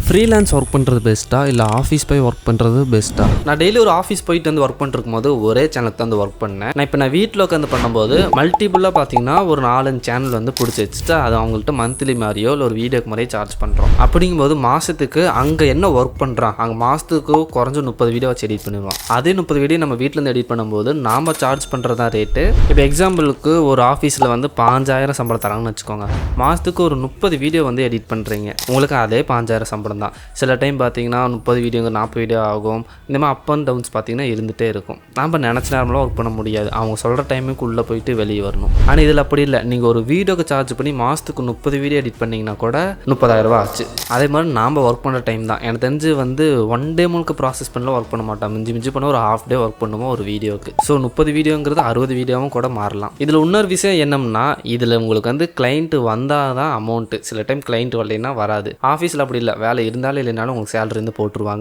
Freelance work பண்ணுறது பெஸ்ட்டாக இல்லை ஆஃபீஸ் போய் ஒர்க் பண்ணுறது பெஸ்ட்டாக? நான் டெய்லி ஒரு ஆஃபீஸ் போயிட்டு வந்து ஒர்க் பண்ணிருக்கும் போது ஒரே சேனலுக்கு வந்து ஒர்க் பண்ணேன். நான் வீட்டில் உட்காந்து பண்ணும்போது மல்டிபிளாக பார்த்தீங்கன்னா ஒரு 4-5 சேனல் வந்து பிடிச்சி வச்சுட்டு அது அவங்கள்ட்ட மந்த்லி மாதிரியோ இல்லை ஒரு வீடியோக்கு மாதிரியோ சார்ஜ் பண்ணுறோம். அப்படிங்கும்போது மாதத்துக்கு அங்கே என்ன ஒர்க் பண்ணுறான், அங்கே மாதத்துக்கு குறைஞ்ச 30 வீடியோ வச்சு எடிட் பண்ணிடுவோம். அதே 30 வீடியோ நம்ம வீட்டிலேருந்து எடிட் பண்ணும்போது நாம் சார்ஜ் பண்ணுறதா ரேட்டு. இப்போ எக்ஸாம்பிளுக்கு ஒரு ஆஃபீஸில் வந்து 5000 சம்பளம் தராங்கன்னு வச்சுக்கோங்க. மாதத்துக்கு ஒரு 30 வீடியோ வந்து எடிட் பண்ணுறீங்க, உங்களுக்கு அதே 5000 சம்பளம் தான். சில டைம் பார்த்தீங்கன்னா 30 வீடியோங்க 40 வீடியோ ஆகும். இந்த மாதிரி அப் அண்ட் டவுன்ஸ் பார்த்தீங்கன்னா இருந்துகிட்டே இருக்கும். நம்ம நினச்ச நேரமெல்லாம் ஒர்க் பண்ண முடியாது, அவங்க சொல்கிற டைமுக்கு உள்ளே போயிட்டு வெளியே வரணும். ஆனால் இதில் அப்படி இல்லை. நீங்கள் ஒரு வீடியோக்கு சார்ஜ் பண்ணி மாதத்துக்கு 30 வீடியோ எடிட் பண்ணிங்கன்னா கூட 30,000 ரூபா ஆச்சு. அதே மாதிரி நாம் ஒர்க் பண்ணுற டைம் தான். எனக்கு தெரிஞ்சு வந்து 1 டே முழுக்க ப்ராசஸ் பண்ணலாம் ஒர்க் பண்ண மாட்டோம். மிஞ்சி பண்ண ஒரு ½ டே ஒர்க் பண்ணுவோம் ஒரு வீடியோக்கு. ஸோ 30 வீடியோங்கிறது 60 வீடியோவும் கூட மாறலாம். இதில் இன்னொரு விஷயம் என்னம்னா, இதில் உங்களுக்கு வந்து கிளைண்ட் வந்தால் தான் அமௌண்ட்டு. சில டைம் கிளைண்ட் வரலைன்னா வராது. ஆஃபீஸில் அப்படி இல்லை, வேலை இருந்தாலும் இல்லைனாலும் உங்களுக்கு சேலரி இருந்து போட்டுருவாங்க.